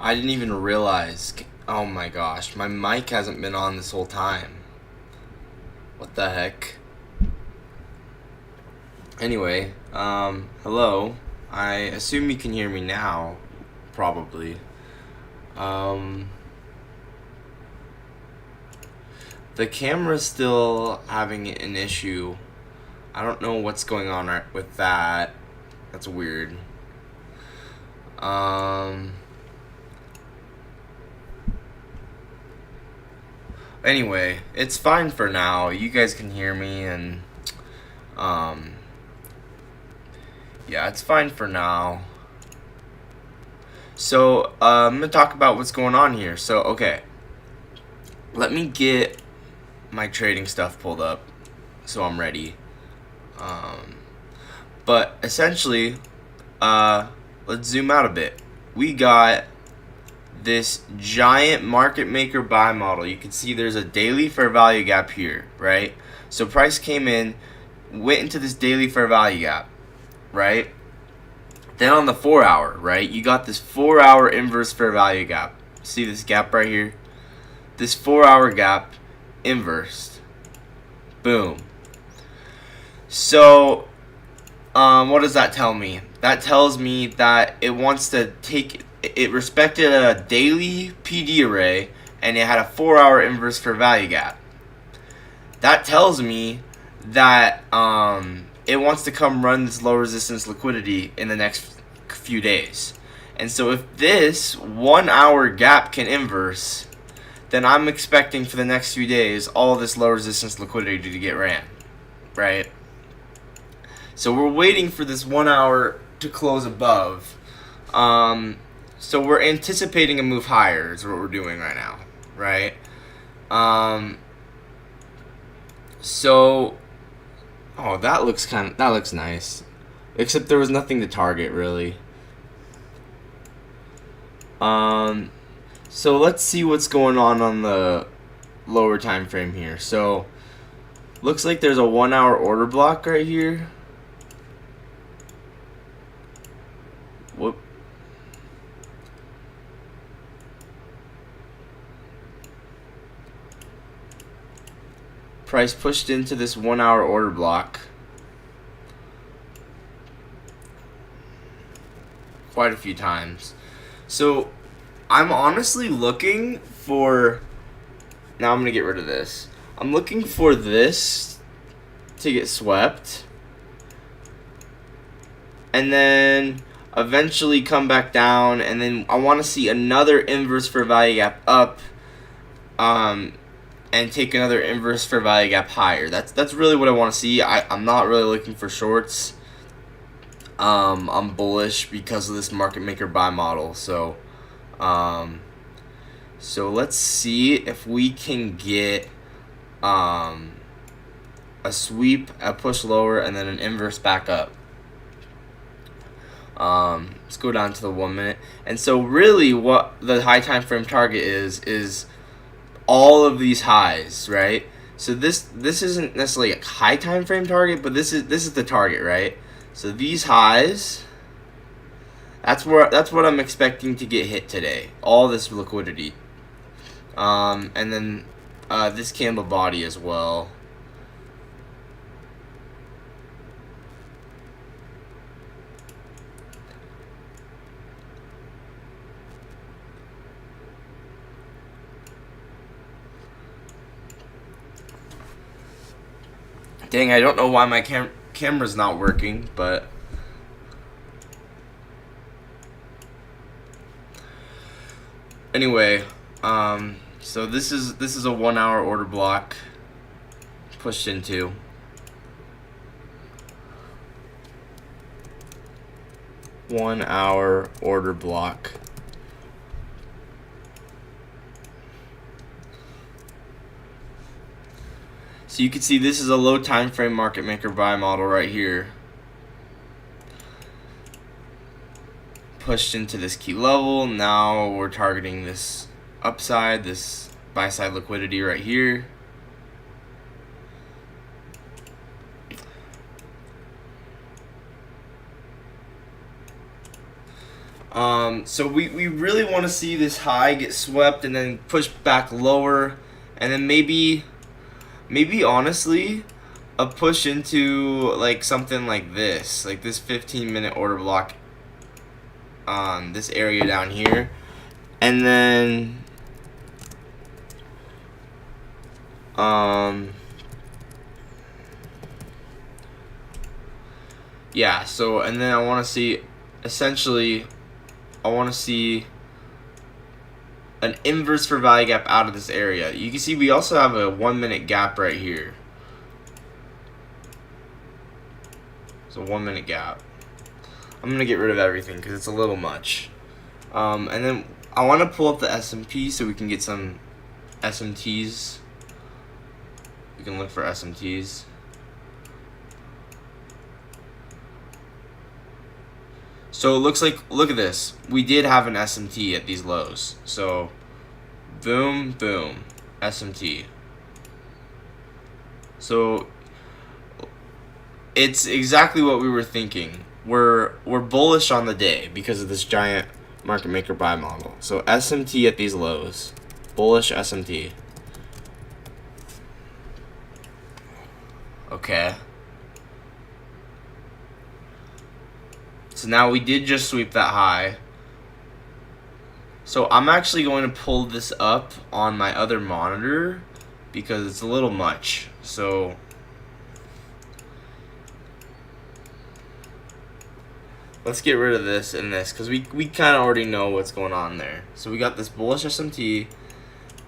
I didn't even realize. Oh my gosh, my mic hasn't been on this whole time. What the heck? Anyway, hello. I assume you can hear me now, probably. Um, the camera's still having an issue. I don't know what's going on with that. That's weird. Anyway, it's fine for now. You guys can hear me, and yeah, it's fine for now. So I'm gonna talk about what's going on here. So okay, let me get my trading stuff pulled up so I'm ready. But essentially, let's zoom out a bit. We got this giant market maker buy model. You can see there's a daily fair value gap here, right? So price came in, went into this daily fair value gap, right? Then on the 4 hour, right, you got this 4 hour inverse fair value gap. See this gap right here? This 4 hour gap inversed. Boom. So what does that tell me? That tells me that it wants to it respected a daily PD array, and it had a 4 hour inverse fair value gap. That tells me that it wants to come run this low resistance liquidity in the next few days. And so if this 1 hour gap can inverse, then I'm expecting for the next few days all this low resistance liquidity to get ran, right? So we're waiting for this 1 hour to close above. So we're anticipating a move higher is what we're doing right now, right? So, oh, that looks nice. Except there was nothing to target really. So let's see what's going on the lower time frame here. So looks like there's a 1 hour order block right here. Whoop. Price pushed into this 1 hour order block quite a few times. So I'm honestly looking for, now I'm going to get rid of this. I'm looking for this to get swept and then eventually come back down, and then I want to see another inverse fair value gap up and take another inverse fair value gap higher. That's really what I want to see. I'm not really looking for shorts. I'm bullish because of this market maker buy model. So let's see if we can get a sweep, a push lower, and then an inverse back up. Let's go down to the 1 minute. And so really what the high time frame target is all of these highs, right? So this isn't necessarily a high time frame target, but this is the target, right? So these highs, that's what I'm expecting to get hit today. All this liquidity. And then this candle body as well. Dang, I don't know why my camera's not working, but anyway, so this is a 1 hour order block pushed into. One hour order block. So you can see this is a low time frame market maker buy model right here. Pushed into this key level. Now we're targeting this upside, this buy side liquidity right here. So we really want to see this high get swept and then push back lower, and then maybe honestly a push into like something like this 15-minute order block on this area down here, and then yeah, so and then I want to see essentially an inverse for value gap out of this area. You can see we also have a 1-minute gap right here. It's a 1-minute gap. I'm gonna get rid of everything because it's a little much. And then I want to pull up the S&P so we can get some SMTs. We can look for SMTs. So it looks like, look at this. We did have an SMT at these lows. So boom, boom, SMT. So it's exactly what we were thinking. We're bullish on the day because of this giant market maker buy model. So SMT at these lows, bullish SMT. Okay. So now we did just sweep that high. So I'm actually going to pull this up on my other monitor because it's a little much. So let's get rid of this and this because we kind of already know what's going on there. So we got this bullish SMT,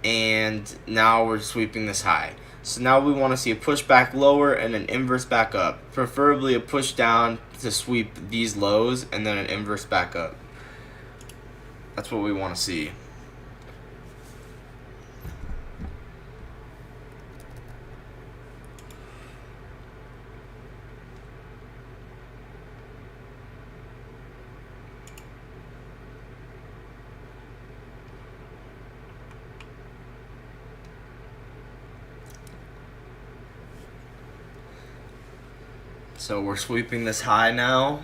and now we're sweeping this high. So now we want to see a push back lower and an inverse back up, preferably a push down to sweep these lows and then an inverse back up. That's what we want to see. So we're sweeping this high now.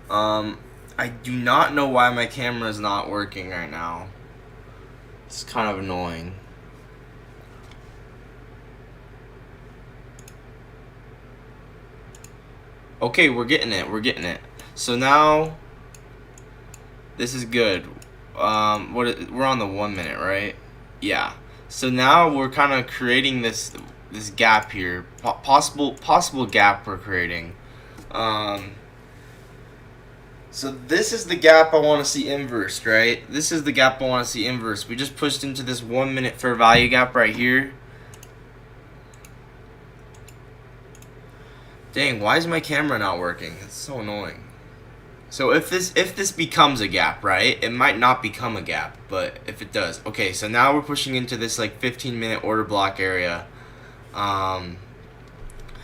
I do not know why my camera is not working right now. It's kind of annoying. Okay, we're getting it. So now this is good. We're on the 1 minute, right? Yeah. So now we're kind of creating this gap here, possible gap we're creating. So this is the gap I want to see inversed, right? This is the gap I want to see inversed. We just pushed into this 1 minute fair value gap right here. Dang, why is my camera not working? It's so annoying. So if this becomes a gap, right? It might not become a gap, but if it does. Okay, so now we're pushing into this like 15-minute order block area.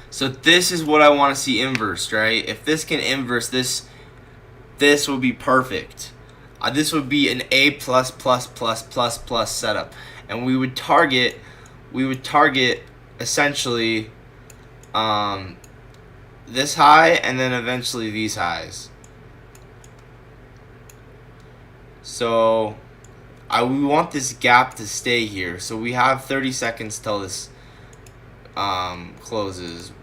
So this is what I want to see inversed, right? If this can inverse this would be perfect. This would be an A+++++ setup, and we would target essentially this high and then eventually these highs. So we want this gap to stay here. So we have 30 seconds till this closes.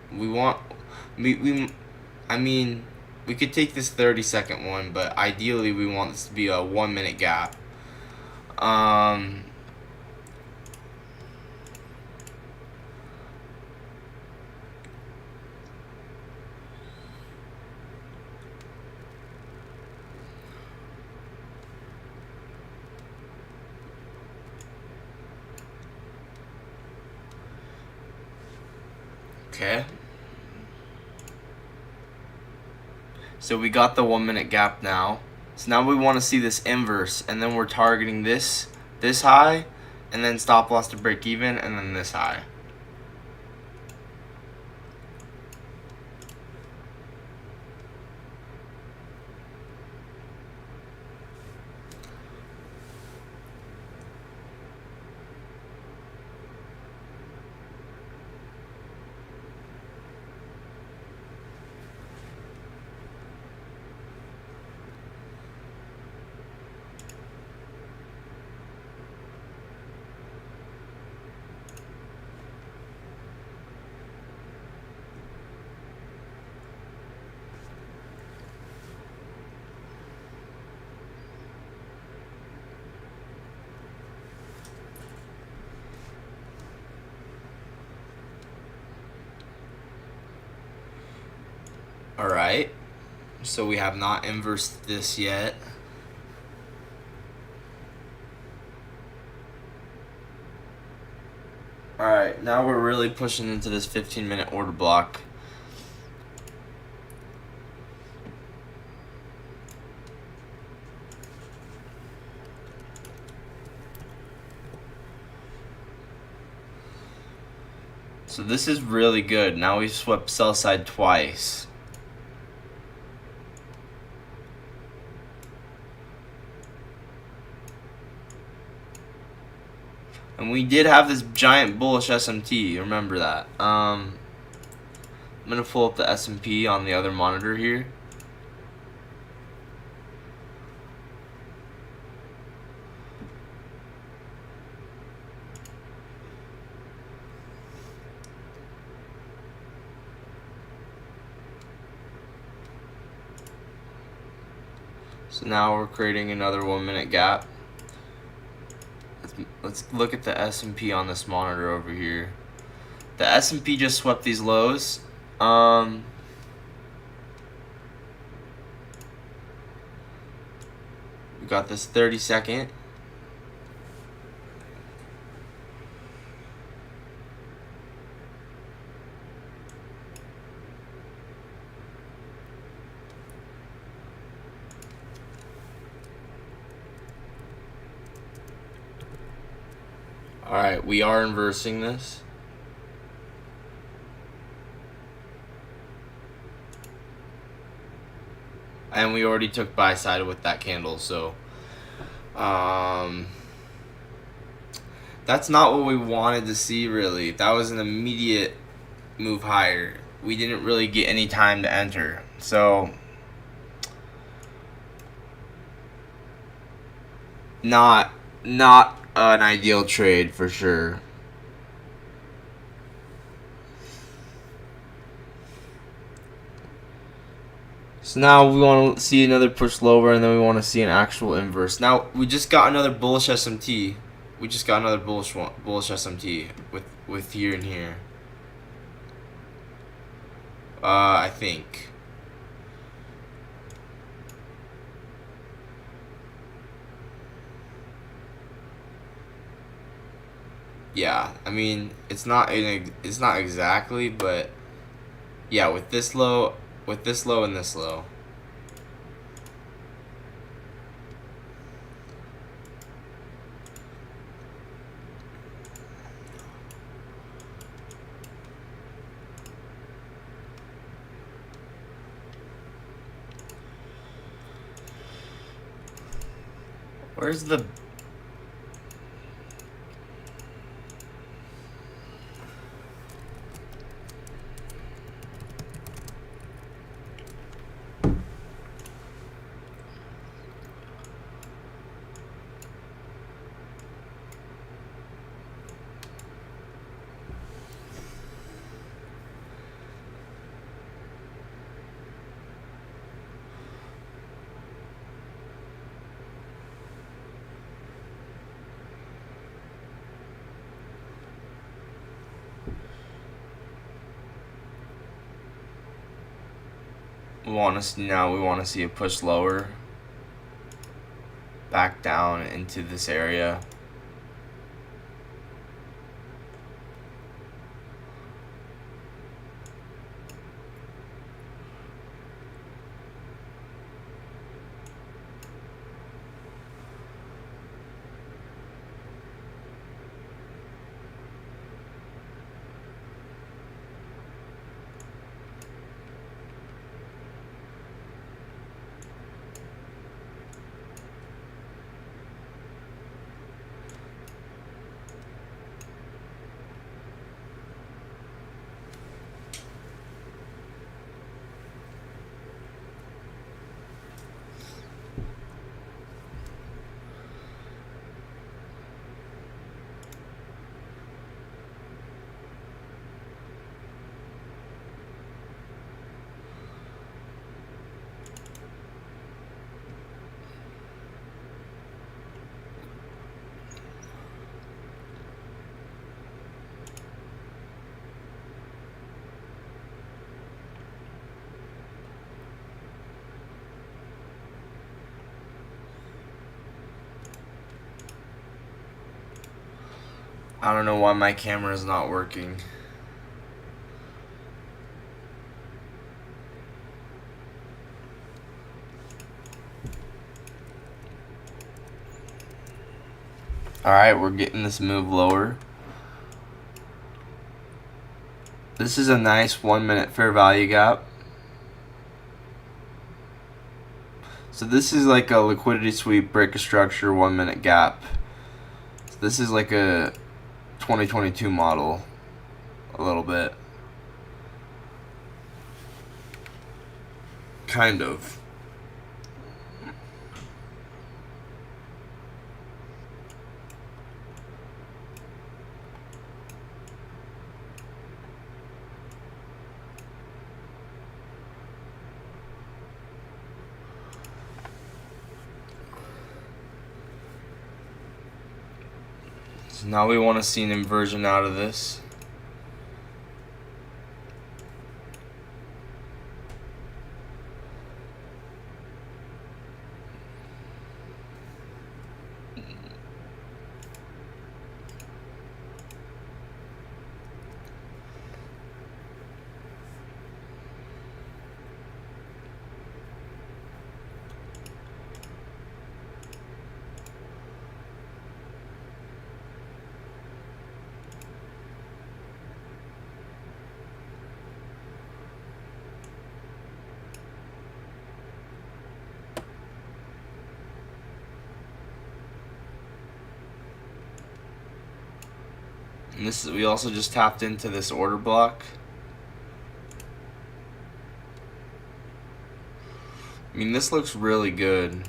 I mean, we could take this 30-second one, but ideally we want this to be a 1 minute gap. Okay. So we got the 1 minute gap now. So now we want to see this inverse, and then we're targeting this high, and then stop loss to break even, and then this high. Alright, so we have not inversed this yet. Alright, now we're really pushing into this 15-minute order block. So this is really good. Now we've swept sell side twice. And we did have this giant bullish SMT. Remember that. I'm gonna pull up the S&P on the other monitor here. So now we're creating another 1 minute gap. Let's look at the S&P on this monitor over here. The S&P just swept these lows. We got this 30-second. Alright, we are inversing this. And we already took buy side with that candle, so that's not what we wanted to see, really. That was an immediate move higher. We didn't really get any time to enter. So not an ideal trade for sure. So now we want to see another push lower, and then we want to see an actual inverse. Now we just got another bullish SMT. We just got another bullish SMT with here and here. I think. Yeah, I mean it's not exactly, but yeah, with this low, and this low. Where's the we want to see now? We want to see a push lower, back down into this area. I don't know why my camera is not working. Alright, we're getting this move lower. This is a nice 1 minute fair value gap. So this is like a liquidity sweep, break a structure, 1 minute gap. So this is like a 2022 model, a little bit. Kind of. So now we want to see an inversion out of this. And this is, we also just tapped into this order block. I mean, this looks really good.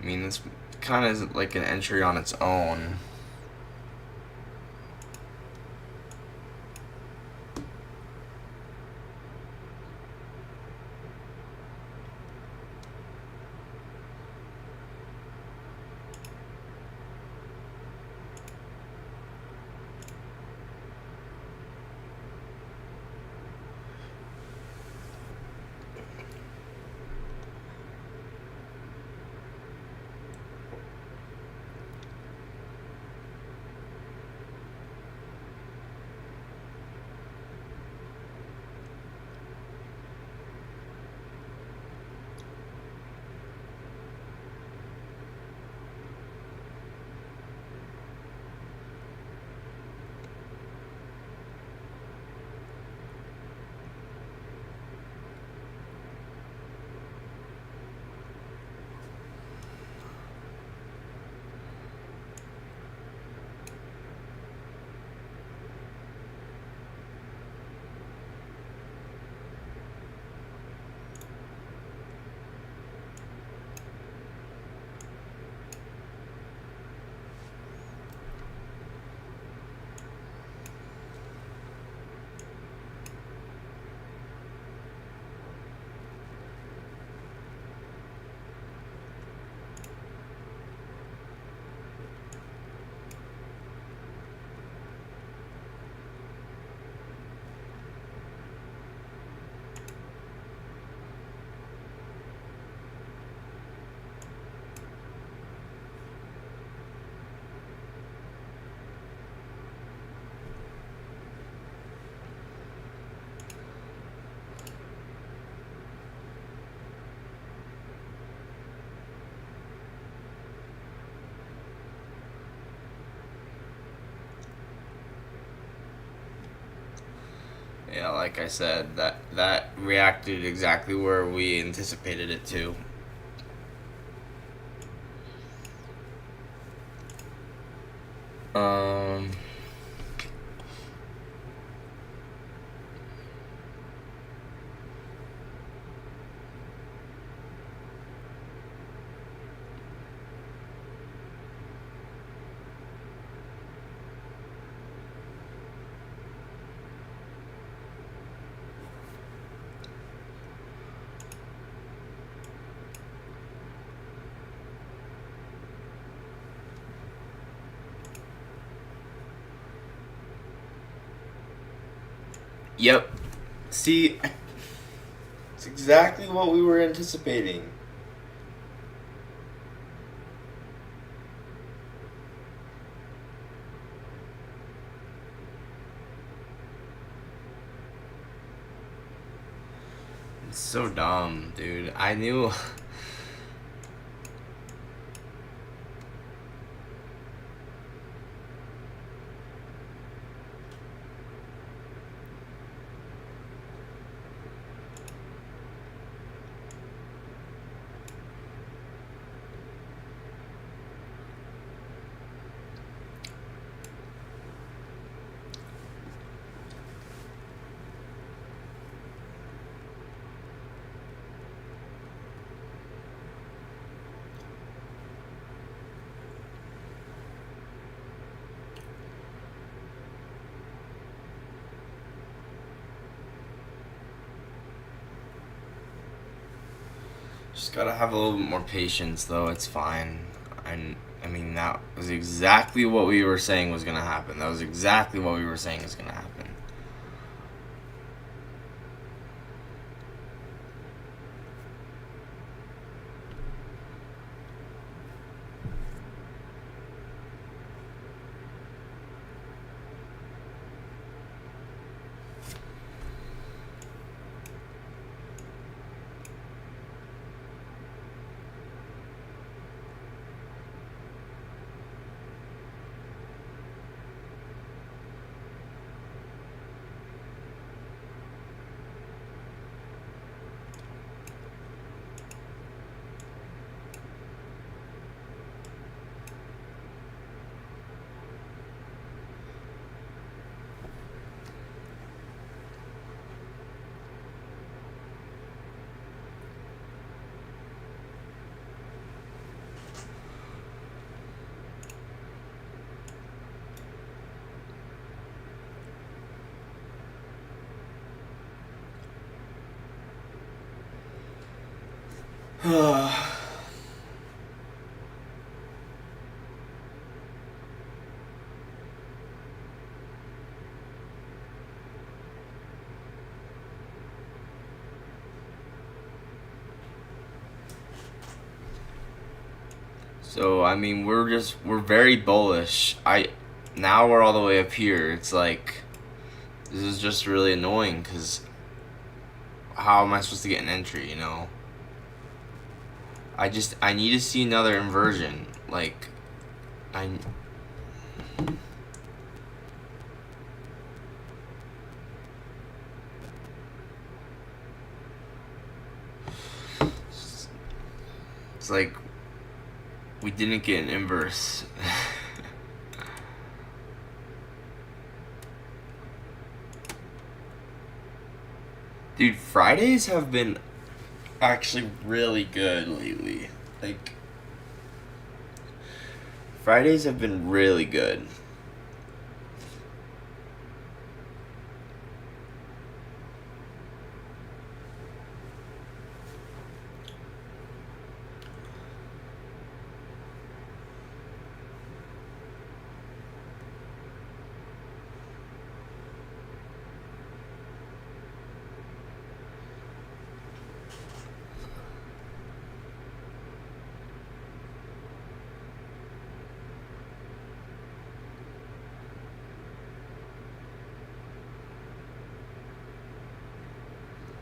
I mean, this kind of is like an entry on its own. Yeah, like I said, that reacted exactly where we anticipated it to. Um, yep. See, it's exactly what we were anticipating. It's so dumb, dude. I knew. Just gotta have a little bit more patience, though. It's fine. I mean, that was exactly what we were saying was gonna happen. That was exactly what we were saying was gonna happen. So I mean, we're very bullish. Now we're all the way up here. It's like this is just really annoying because how am I supposed to get an entry? You know. I need to see another inversion. Like I. It's like we didn't get an inverse. Dude, Fridays have been actually really good lately. Like Fridays have been really good.